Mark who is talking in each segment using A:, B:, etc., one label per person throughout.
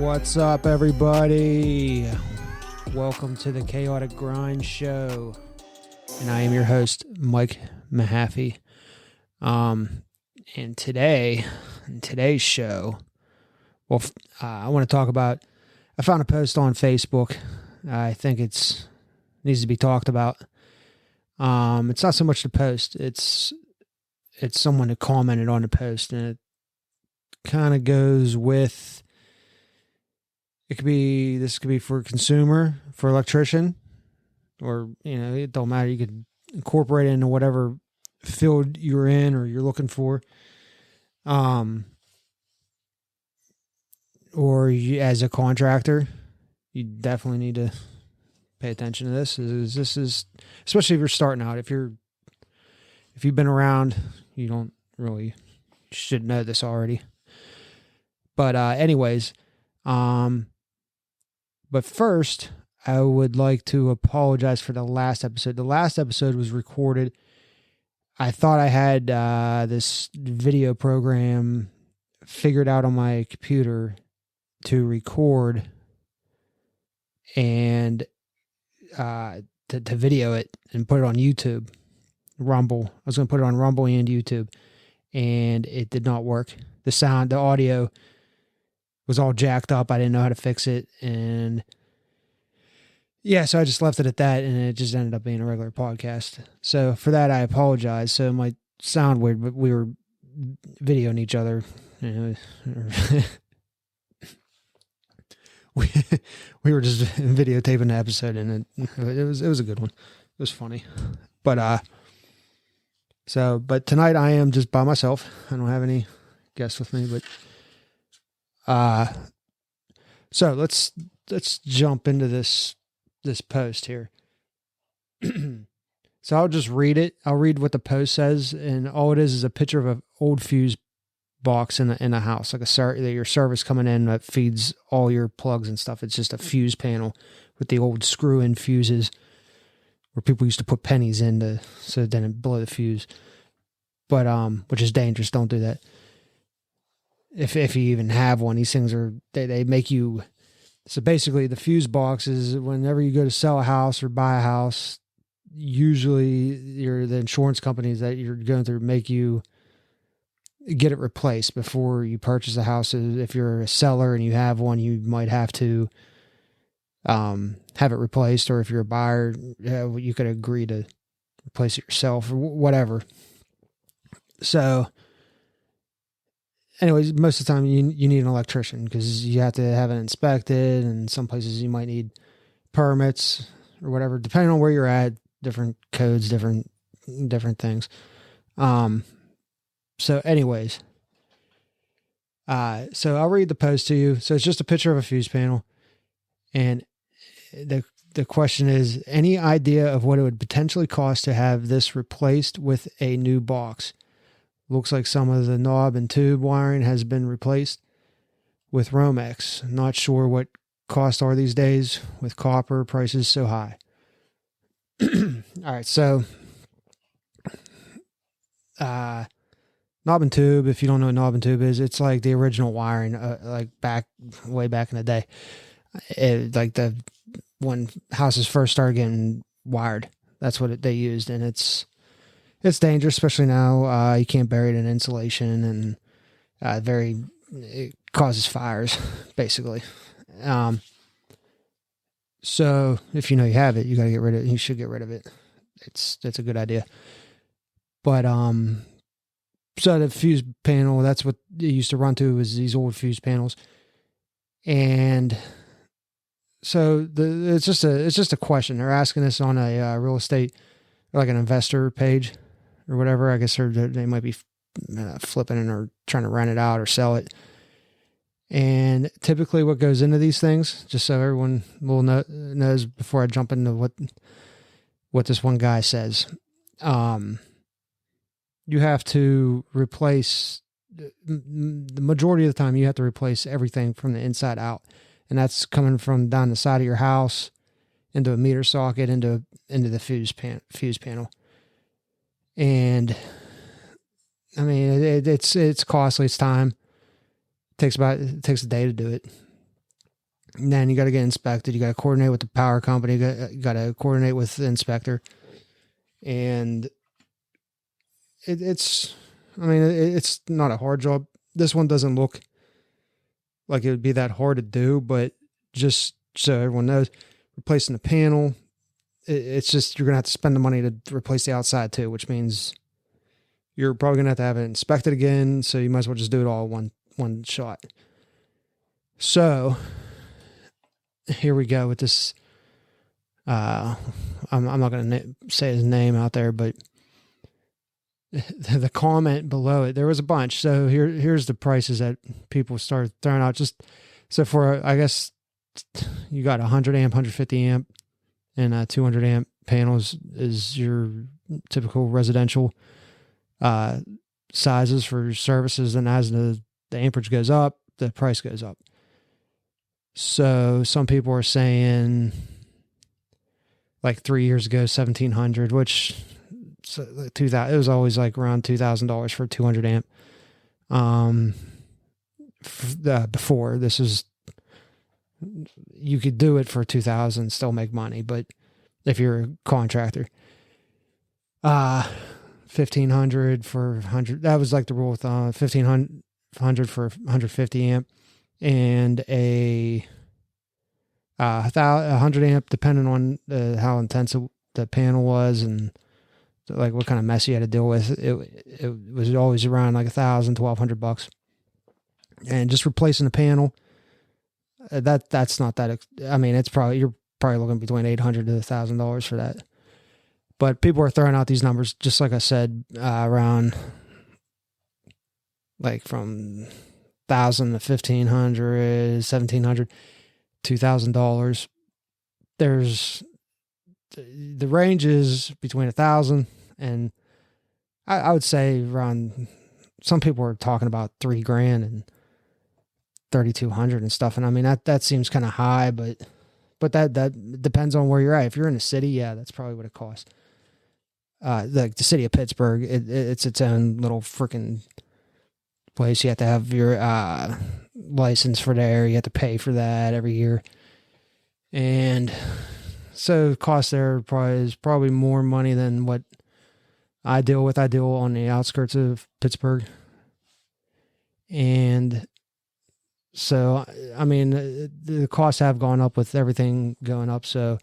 A: What's up, everybody? Welcome to the Chaotic Grind Show, and I am your host, Mike Mahaffey. And in today's show, I want to talk about. I found a post on Facebook. I think it needs to be talked about. It's not so much the post; it's someone who commented on the post, and it kind of goes with. This could be for a consumer, for electrician, or, it don't matter. You could incorporate it into whatever field you're in or you're looking for. Or as a contractor, you definitely need to pay attention to this. This is, especially if you're starting out, if you've been around, you should know this already. But anyways, but first, I would like to apologize for the last episode. The last episode was recorded. I thought I had this video program figured out on my computer to record and to video it and put it on YouTube, Rumble. I was going to put it on Rumble and YouTube, and it did not work. The audio was all jacked up. I didn't know how to fix it. And yeah, so I just left it at that, and it just ended up being a regular podcast. So for that, I apologize. So it might sound weird, but we were videoing each other. We were just videotaping the episode, and it was a good one. It was funny. But tonight I am just by myself. I don't have any guests with me, but so let's jump into this post here. So I'll just read it. I'll read what the post says, and all it is a picture of an old fuse box in the house, like your service coming in that feeds all your plugs and stuff. It's just a fuse panel with the old screw-in fuses where people used to put pennies in so it didn't blow the fuse. But which is dangerous. Don't do that. If you even have one, these things they make you. So basically, the fuse boxes, whenever you go to sell a house or buy a house, usually the insurance companies that you're going through make you get it replaced before you purchase a house. If you're a seller and you have one, you might have to have it replaced, or if you're a buyer, you could agree to replace it yourself or whatever. So anyways, most of the time you need an electrician because you have to have it inspected, and some places you might need permits or whatever, depending on where you're at, different codes, different things. So anyways, so I'll read the post to you. So it's just a picture of a fuse panel, and the question is, any idea of what it would potentially cost to have this replaced with a new box? Looks like some of the knob and tube wiring has been replaced with Romex. Not sure what costs are these days with copper prices so high. All right, so knob and tube, if you don't know what knob and tube is, it's like the original wiring, like way back in the day. When houses first started getting wired, that's what they used, and it's dangerous, especially now. You can't bury it in insulation, and it causes fires, basically. So if you know you have it, you got to get rid of it. You should get rid of it. That's a good idea. But so the fuse panel, that's what it used to run to, was these old fuse panels, and so it's just a question. They're asking this on a real estate, like an investor page or whatever. I guess they might be flipping it or trying to rent it out or sell it. And typically what goes into these things, just so everyone will knows before I jump into what this one guy says, you have to replace, the majority of the time you have to replace everything from the inside out. And that's coming from down the side of your house into a meter socket, into the fuse panel. And I mean, it's costly. It's time. It takes a day to do it. And then you got to get inspected. You got to coordinate with the power company. You got to coordinate with the inspector. And it's not a hard job. This one doesn't look like it would be that hard to do, but just so everyone knows, replacing the panel, it's just, you're going to have to spend the money to replace the outside too, which means you're probably going to have it inspected again. So you might as well just do it all one shot. So here we go with this. I'm not going to say his name out there, but the comment below it, there was a bunch. So here's the prices that people started throwing out. Just so for, I guess you got 100 amp, 150 amp, and 200 amp panels is your typical residential sizes for services. And as the amperage goes up, the price goes up. So some people are saying, like 3 years ago, 1,700, which 2000, it was always like around $2,000 for 200 amp. Before this is, you could do it for 2,000, still make money, but if you're a contractor, 1,500 for 100. That was like the rule of thumb. 1,500 for 150 amp, and a 100 amp, depending on how intense the panel was and like what kind of mess you had to deal with. It was always around like $1,000, $1,200, and just replacing the panel. That's not that. I mean, you're probably looking between $800 to $1,000 for that. But people are throwing out these numbers, just like I said, around like from $1,000 to $1,500, $1,700, $2,000. There's the range is between $1,000 and I would say around. Some people are talking about $3,000 and $3,200 and stuff, and I mean that seems kind of high, but that depends on where you're at. If you're in a city, yeah, that's probably what it costs. The city of Pittsburgh, it's its own little freaking place. You have to have your license for there. You have to pay for that every year, and so cost there is probably more money than what I deal with. I deal on the outskirts of Pittsburgh, and so I mean the costs have gone up with everything going up. So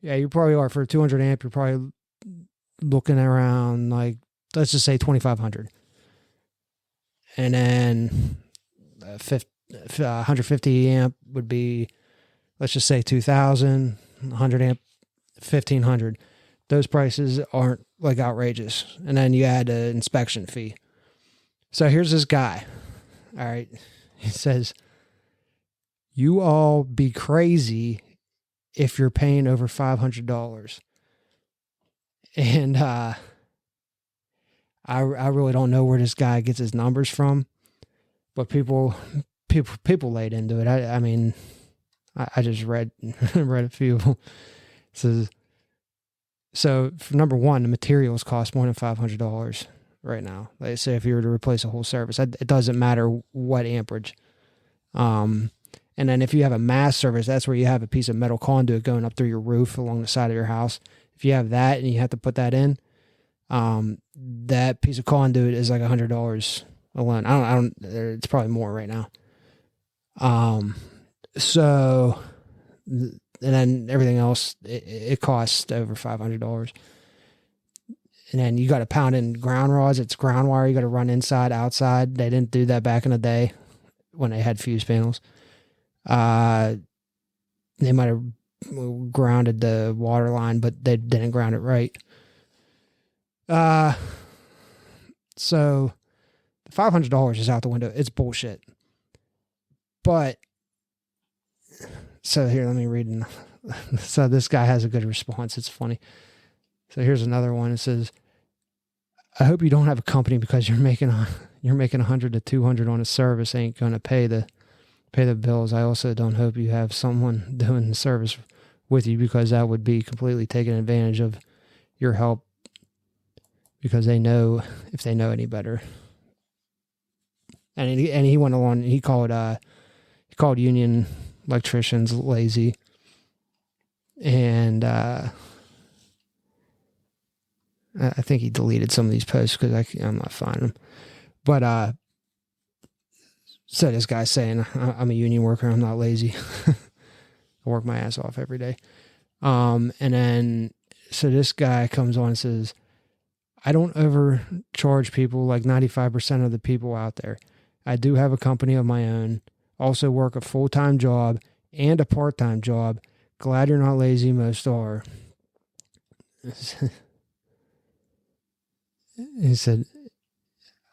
A: yeah, you probably are for 200 amp. You're probably looking around like, let's just say 2,500, and then 150 amp would be, let's just say 2,000. 100 amp, 1,500. Those prices aren't like outrageous. And then you add an inspection fee. So here's this guy. All right. He says, you all be crazy if you're paying over $500. And I really don't know where this guy gets his numbers from, but people laid into it. I mean, I just read a few of them. So for number one, the materials cost more than $500 right now. Like say if you were to replace a whole service, it doesn't matter what amperage. And then if you have a mass service, that's where you have a piece of metal conduit going up through your roof along the side of your house. If you have that and you have to put that in, that piece of conduit is like $100 alone. I don't. It's probably more right now. So, and then everything else, it costs over $500. And then you got to pound in ground rods. It's ground wire. You got to run inside, outside. They didn't do that back in the day when they had fuse panels. They might have grounded the water line, but they didn't ground it right. So the $500 is out the window. It's bullshit. But so here, let me read. So this guy has a good response. It's funny. So here's another one. It says, I hope you don't have a company because you're making 100 to 200 on a service ain't going to pay the bills. I also don't hope you have someone doing the service with you because that would be completely taking advantage of your help because they know if they know any better. And he went along. He called Union electrician's lazy. And I think he deleted some of these posts because I'm not finding them. But so this guy's saying, I'm a union worker, I'm not lazy. I work my ass off every day. And then, so this guy comes on and says, I don't overcharge people like 95% of the people out there. I do have a company of my own, also work a full-time job and a part-time job. Glad you're not lazy, most are. He said,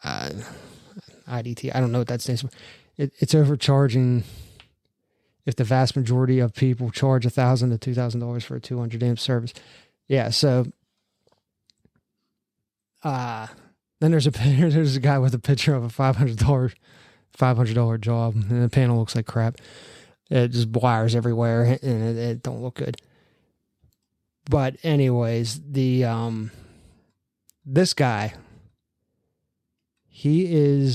A: IDT, I don't know what that stands for. It's overcharging if the vast majority of people charge $1,000 to $2,000 for a 200 amp service. Yeah, so then there's a guy with a picture of a $500 job, and the panel looks like crap. It just wires everywhere, and it don't look good. But anyways, this guy, he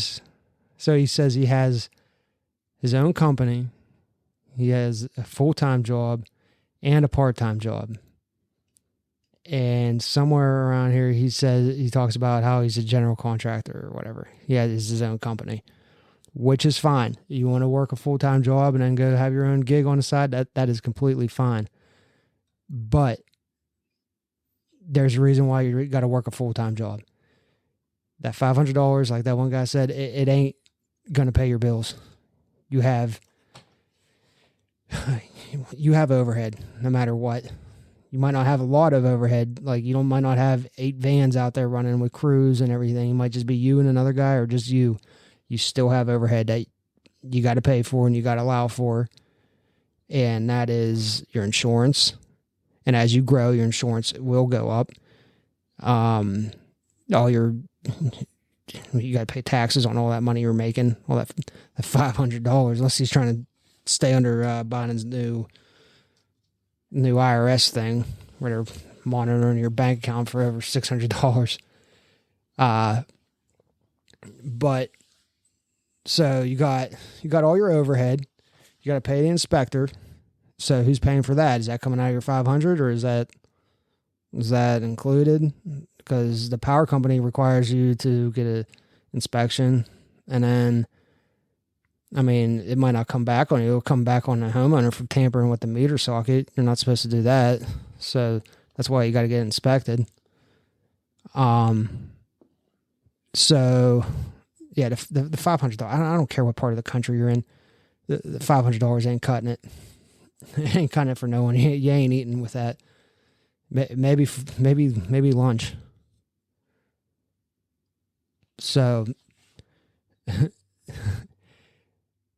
A: says he has his own company, he has a full-time job and a part-time job. And somewhere around here, he talks about how he's a general contractor or whatever. He has his own company, which is fine. You want to work a full-time job and then go have your own gig on the side, that is completely fine. But there's a reason why you got to work a full-time job. That $500, like that one guy said, it ain't going to pay your bills. You have overhead no matter what. You might not have a lot of overhead. Like might not have 8 vans out there running with crews and everything. It might just be you and another guy, or just you. You still have overhead that you got to pay for and you got to allow for. And that is your insurance. And as you grow, your insurance will go up. You got to pay taxes on all that money you're making, all that $500, unless he's trying to stay under Biden's new IRS thing where they're monitoring your bank account for over $600. But so you got all your overhead. You got to pay the inspector. So who's paying for that? Is that coming out of your $500, or is that included? Because the power company requires you to get an inspection, and then, I mean, it might not come back on you. It'll come back on the homeowner for tampering with the meter socket. You're not supposed to do that. So that's why you got to get inspected. So yeah, the $500, I don't care what part of the country you're in. The $500 ain't cutting it. It ain't cutting it for no one. You ain't eating with that. Maybe lunch. So,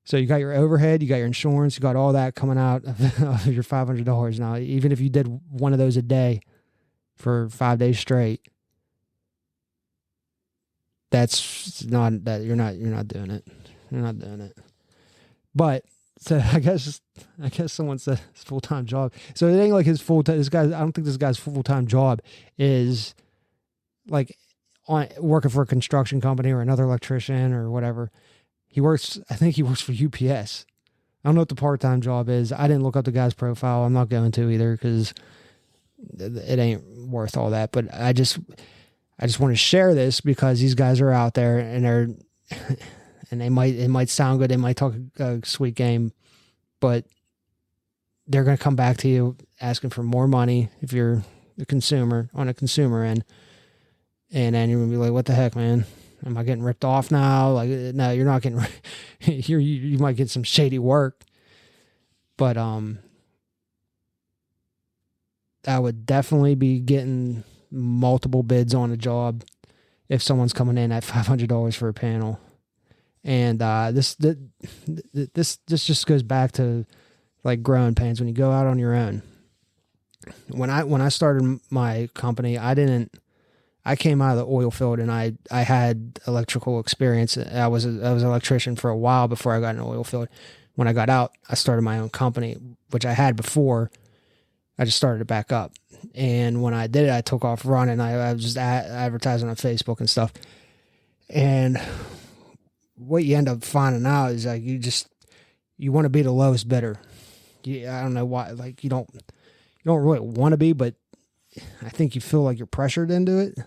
A: so you got your overhead, you got your insurance, you got all that coming out of your $500. Now, even if you did one of those a day for 5 days straight, that's not that you're not doing it. You're not doing it. But so I guess someone said his full-time job. So it ain't like his full-time. I don't think this guy's full-time job is like on working for a construction company or another electrician or whatever. I think he works for UPS. I don't know what the part-time job is. I didn't look up the guy's profile. I'm not going to either because it ain't worth all that. But I just want to share this because these guys are out there and it might sound good. They might talk a sweet game, but they're going to come back to you asking for more money if you're the consumer on a consumer end. And then you're going to be like, what the heck, man? Am I getting ripped off now? Like, no, you're not getting, you might get some shady work, but, I would definitely be getting multiple bids on a job if someone's coming in at $500 for a panel. And, this just goes back to like growing pains when you go out on your own. When I started my company, I came out of the oil field and I had electrical experience. I was an electrician for a while before I got in the oil field. When I got out, I started my own company, which I had before. I just started it back up. And when I did it, I took off running. I was just advertising on Facebook and stuff. And what you end up finding out is like you want to be the lowest bidder. I don't know why, like you don't really want to be, but I think you feel like you're pressured into it.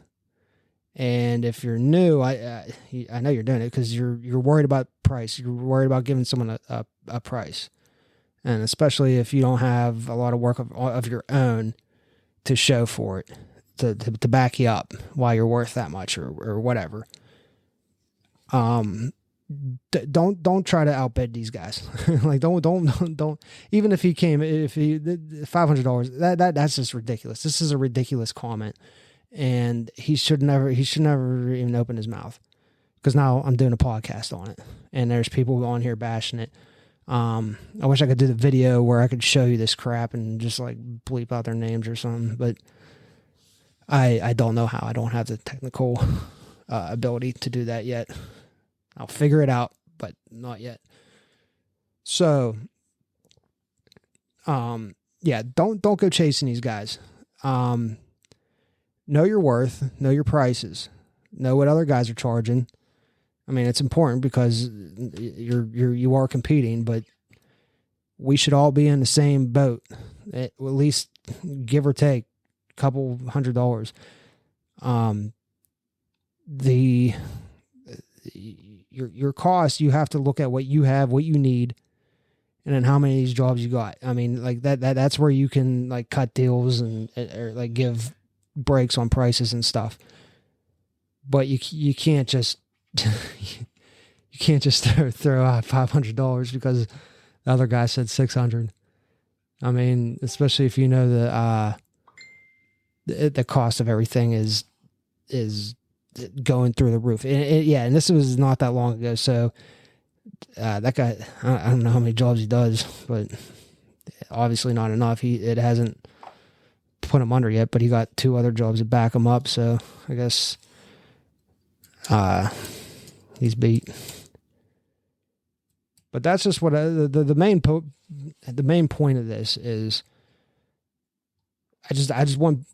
A: And if you're new, I know you're doing it because you're worried about price. You're worried about giving someone a price, and especially if you don't have a lot of work of your own to show for it, to back you up why you're worth that much or whatever. Don't try to outbid these guys. Like don't. Even if he $500, that's just ridiculous. This is a ridiculous comment. And he should never even open his mouth, because now I'm doing a podcast on it and there's people on here bashing it. I wish I could do the video where I could show you this crap and just like bleep out their names or something, but I don't know how. I don't have the technical ability to do that yet. I'll figure it out, but not yet. So, yeah, don't go chasing these guys. Know your worth, know your prices, know what other guys are charging. I mean, it's important because you are competing, but we should all be in the same boat, at least give or take a couple $100. Your cost, you have to look at what you have, what you need, and then how many of these jobs you got. I mean, like that's where you can like cut deals or like give breaks on prices and stuff. But you can't just you can't just throw out $500 because the other guy said $600. I mean, especially if you know the cost of everything is going through the roof. And this was not that long ago. So that guy, I don't know how many jobs he does, but obviously not enough. It hasn't put him under yet, but he got 2 other jobs to back him up. So I guess he's beat. But that's just what the main point of this is. I just want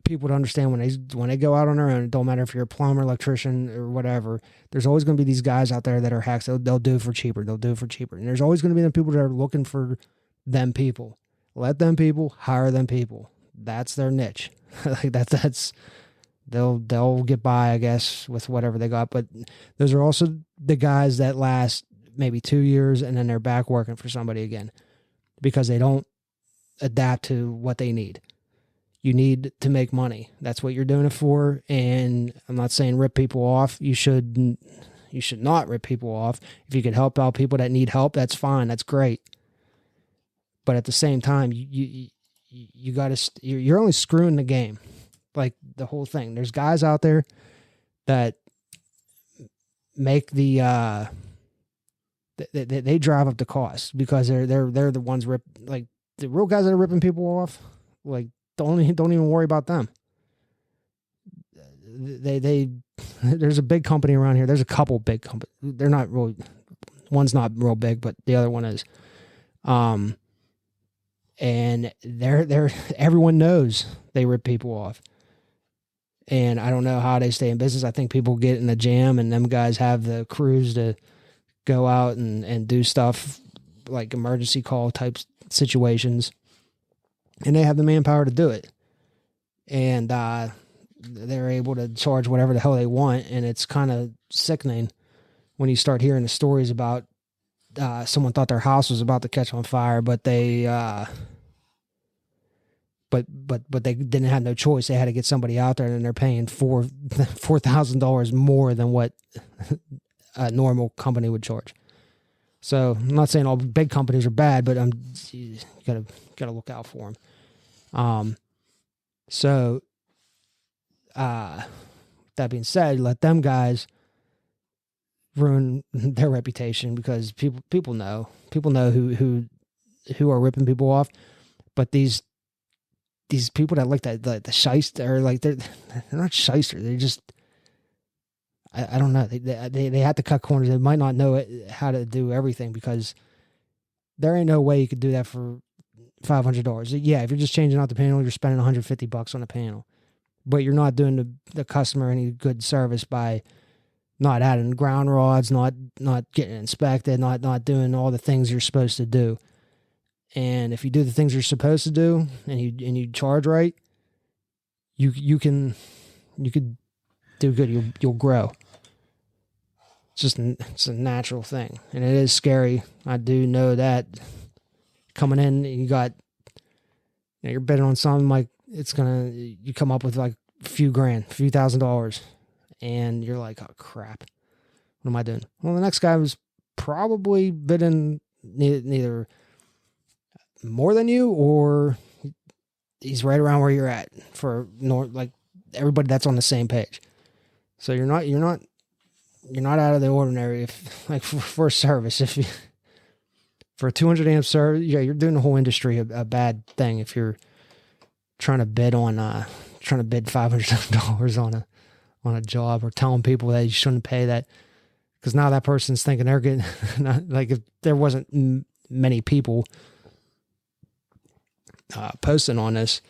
A: people to understand when they go out on their own, it don't matter if you're a plumber, electrician, or whatever, there's always going to be these guys out there that are hacks. They'll do it for cheaper. And there's always going to be the people that are looking for them people. Let them people hire them people. That's their niche. Like that's they'll get by, I guess, with whatever they got. But those are also the guys that last maybe 2 years and then they're back working for somebody again because they don't adapt to what they need. You need to make money. That's what you're doing it for. And I'm not saying rip people off. You should not rip people off. If you can help out people that need help, that's fine. That's great. But at the same time, you're only screwing the game, like the whole thing. There's guys out there that make they drive up the cost because they're the ones like the real guys that are ripping people off. Like don't even worry about them. There's a big company around here. There's a couple big companies. They're not really, one's not real big, but the other one is. And they're everyone knows they rip people off. And I don't know how they stay in business. I think people get in a jam and them guys have the crews to go out and do stuff like emergency call type situations. And they have the manpower to do it. And they're able to charge whatever the hell they want. And it's kind of sickening when you start hearing the stories about someone thought their house was about to catch on fire, but they but they didn't have no choice. They had to get somebody out there, and they're paying $4,000 more than what a normal company would charge. So I'm not saying all big companies are bad, but you gotta look out for them. So that being said, let them guys ruin their reputation because people know who are ripping people off, but these people that like the shyster, or like they're not shyster, they're just I don't know, they have to cut corners. They might not know how to do everything because there ain't no way you could do that for $500. Yeah, if you're just changing out the panel, you're spending $150 on a panel, but you're not doing the customer any good service by not adding ground rods, not getting inspected, not doing all the things you're supposed to do. And if you do the things you're supposed to do and you charge right, you could do good. You'll grow. It's a natural thing, and it is scary. I do know that coming in, you're bidding on something like you come up with like a few $1,000, and you're like, oh crap, what am I doing? Well, the next guy was probably bidding neither more than you, or he's right around where you're at for like everybody that's on the same page. So you're not out of the ordinary if like for a service. If you for a 200 amp service, yeah, you're doing the whole industry a bad thing if you're trying to bid $500 on a job, or telling people that you shouldn't pay that, because now that person's thinking they're getting like, if there wasn't many people posting on this,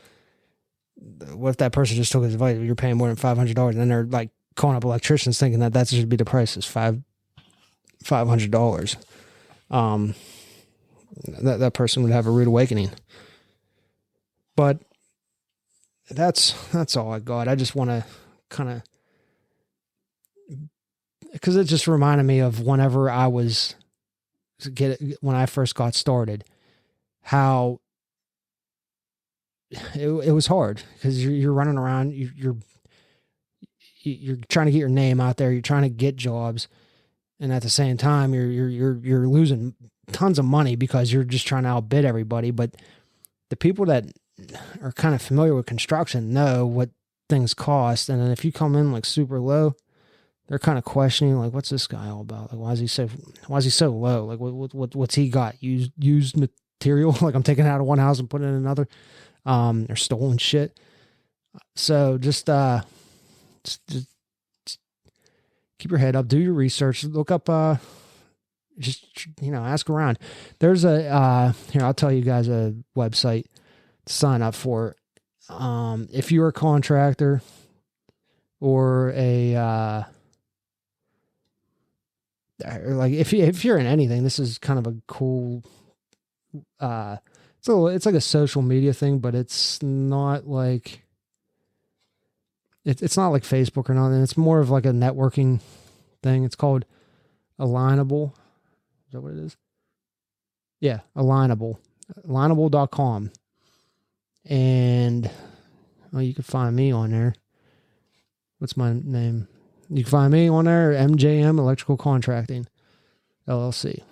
A: what if that person just took his advice? You're paying more than $500, and then they're like calling up electricians thinking that should be the price, is $500. That person would have a rude awakening. But that's all I got. I just want to kind of, because it just reminded me of whenever when I first got started, how it was hard, because you're running around, you're trying to get your name out there, you're trying to get jobs, and at the same time you're losing tons of money because you're just trying to outbid everybody. But the people that are kind of familiar with construction know what things cost, and then if you come in like super low, they're kind of questioning, like, what's this guy all about? Like, why is he so low? Like, what's he got? Used material? Like, I'm taking it out of one house and putting it in another. Or stolen shit. So just keep your head up, do your research, look up, ask around. There's here, I'll tell you guys a website to sign up for. If you're a contractor or if you're in anything, this is kind of a cool, it's like a social media thing, but it's not like it's not like Facebook or nothing. It's more of like a networking thing. It's called Alignable. Is that what it is? Yeah, Alignable. Alignable.com. And you can find me on there. What's my name? You can find me on there, MJM Electrical Contracting, LLC.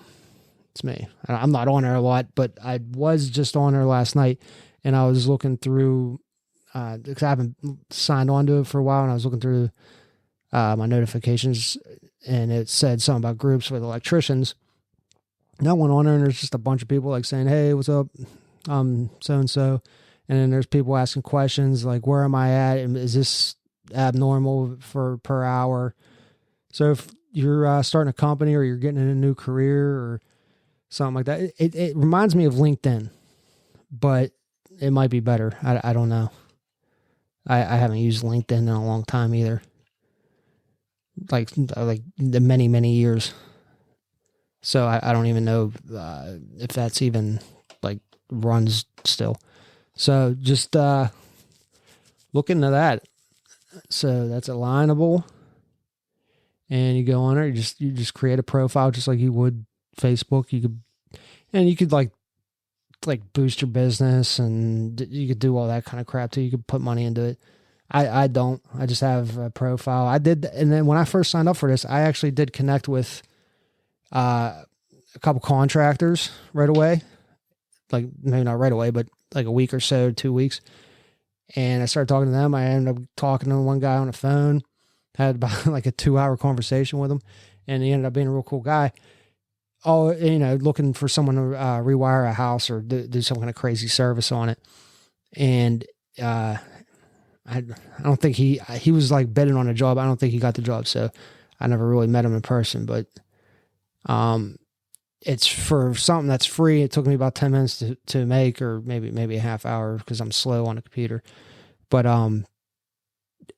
A: It's me. I'm not on there a lot, but I was just on there last night, and I was looking through, because I haven't signed on to it for a while, and I was looking through my notifications, and it said something about groups with electricians. And I went on there, and there's just a bunch of people like saying, hey, what's up? So-and-so. And then there's people asking questions like, where am I at? And is this abnormal for per hour? So if you're starting a company, or you're getting in a new career, or something like that. It reminds me of LinkedIn, but it might be better. I don't know. I haven't used LinkedIn in a long time either. Like the many, many years. So I don't even know if that's even like runs still. So just look into that. So that's Alignable. And you go on there, you just create a profile just like you would Facebook. You could like boost your business, and you could do all that kind of crap too. You could put money into it. I don't. I just have a profile. I did, and then when I first signed up for this, I actually did connect with a couple contractors right away. Like, maybe not right away, but like a week or so, 2 weeks. And I started talking to them. I ended up talking to one guy on the phone. Had about like a 2-hour conversation with him, and he ended up being a real cool guy. Oh, looking for someone to rewire a house or do some kind of crazy service on it. And I don't think he was like betting on a job. I don't think he got the job, so I never really met him in person. But it's for something that's free. It took me about 10 minutes to make, or maybe a half hour, because I'm slow on the computer. But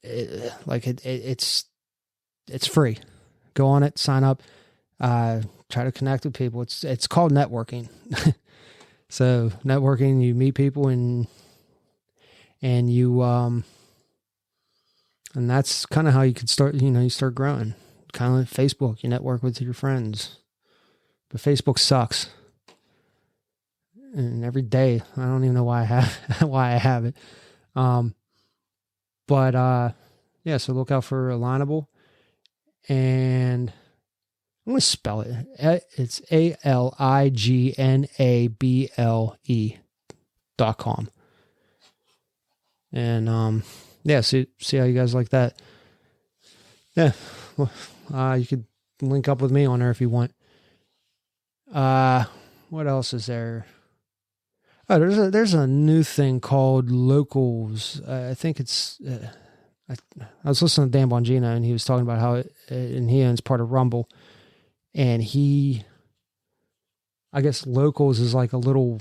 A: it's free. Go on it, sign up. Try to connect with people. It's called networking. So networking, you meet people and you, and that's kind of how you could start, you start growing. Kind of like Facebook, you network with your friends. But Facebook sucks. And every day, I don't even know why I have it. Yeah, so look out for Alignable. And I'm going to spell it. It's ALIGNABLE.com. And yeah, see how you guys like that. Yeah, well, you could link up with me on there if you want. What else is there? Oh, there's a new thing called Locals. I think it's. I was listening to Dan Bongino, and he was talking about how and he owns part of Rumble, and I guess Locals is like a little.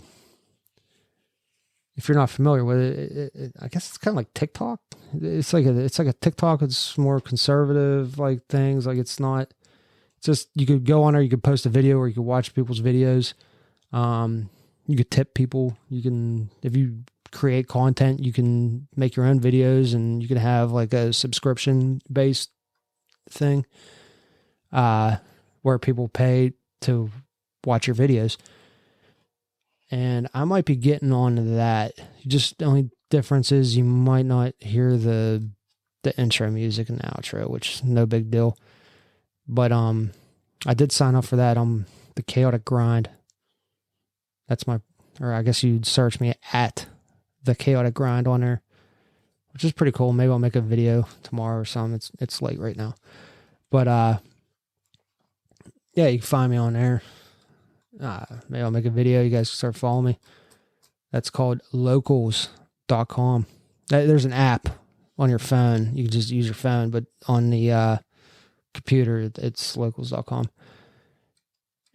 A: If you're not familiar with it, I guess it's kind of like TikTok. It's like a TikTok. It's more conservative, like things. Like it's not. It's just you could go on there, you could post a video, or you could watch people's videos. You could tip people. You can, if you create content, you can make your own videos, and you can have like a subscription based thing, where people pay to watch your videos. And I might be getting on to that. Just the only difference is you might not hear the intro music and the outro, which is no big deal. But I did sign up for that. The Chaotic Grind. That's or I guess you'd search me at the Chaotic Grind on there, which is pretty cool. Maybe I'll make a video tomorrow or something. It's late right now. But yeah, you can find me on there. Maybe I'll make a video. You guys can start following me. That's called locals.com. There's an app on your phone. You can just use your phone, but on the computer, it's locals.com.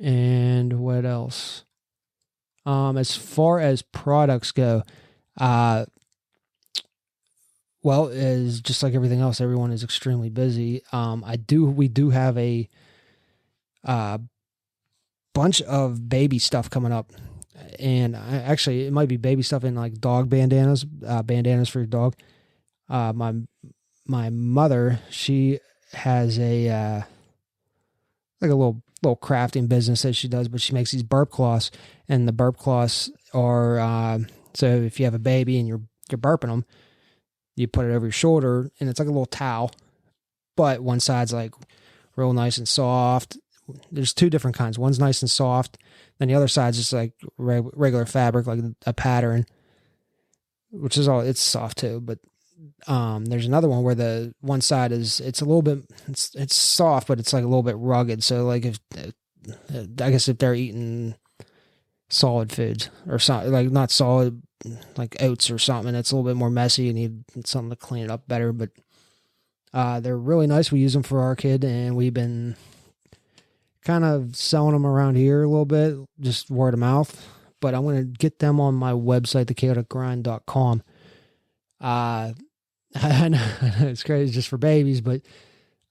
A: And what else? As far as products go, well, is just like everything else, everyone is extremely busy. We do have a bunch of baby stuff coming up, and actually it might be baby stuff in like dog bandanas for your dog. My mother, she has a like a little crafting business that she does, but she makes these burp cloths, and the burp cloths are so if you have a baby and you're burping them, you put it over your shoulder, and it's like a little towel, but one side's like real nice and soft. There's two different kinds. One's nice and soft, then the other side's just like regular fabric, like a pattern, which is all. It's soft too. But there's another one where the one side it's a little bit, it's soft, but it's like a little bit rugged. So like I guess if they're eating solid foods or something, like not solid, like oats or something, it's a little bit more messy. You need something to clean it up better. But they're really nice. We use them for our kid, and we've been kind of selling them around here a little bit, just word of mouth. But I'm going to get them on my website, thechaoticgrind.com. I know it's crazy just for babies, but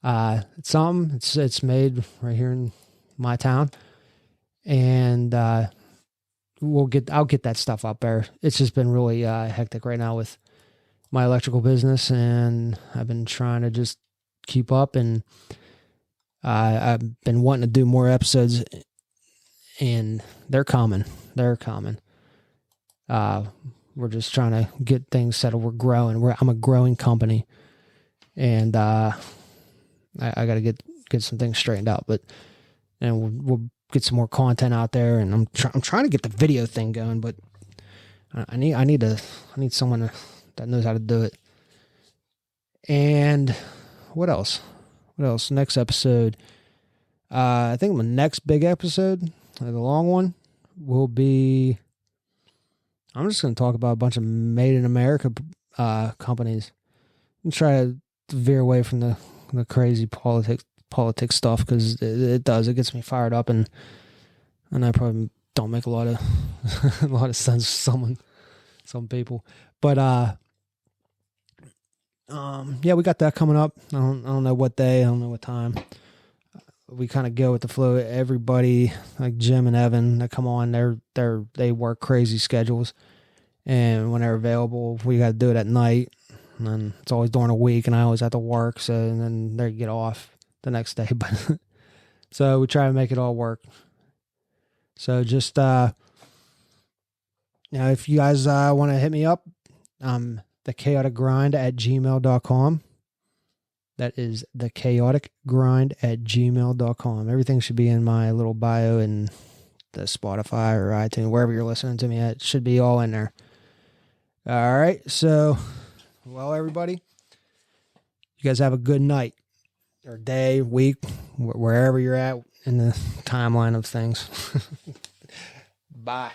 A: it's something. It's made right here in my town, and I'll get that stuff up there. It's just been really hectic right now with my electrical business, and I've been trying to just keep up, and I've been wanting to do more episodes, and they're coming. We're just trying to get things settled. We're growing. I'm a growing company, and I got to get some things straightened out. And we'll get some more content out there. And I'm trying to get the video thing going, but I need someone that knows how to do it. And what else? Next episode. I think my next big episode, the long one, will be. I'm just going to talk about a bunch of made in America companies and try to veer away from the crazy politics stuff, because it gets me fired up, and I probably don't make a lot of sense to some people. But yeah, we got that coming up. I don't know what day, I don't know what time. we kind of go with the flow. Everybody like Jim and Evan that come on, they work crazy schedules, and when they're available, we got to do it at night. And then it's always during the week, and I always have to work, so and then they get off the next day. But so we try to make it all work. So just if you guys want to hit me up, thechaoticgrind@gmail.com. That is thechaoticgrind@gmail.com. Everything should be in my little bio and the Spotify or iTunes, wherever you're listening to me at. It should be all in there. All right. So, well, everybody, you guys have a good night or day, week, wherever you're at in the timeline of things. Bye.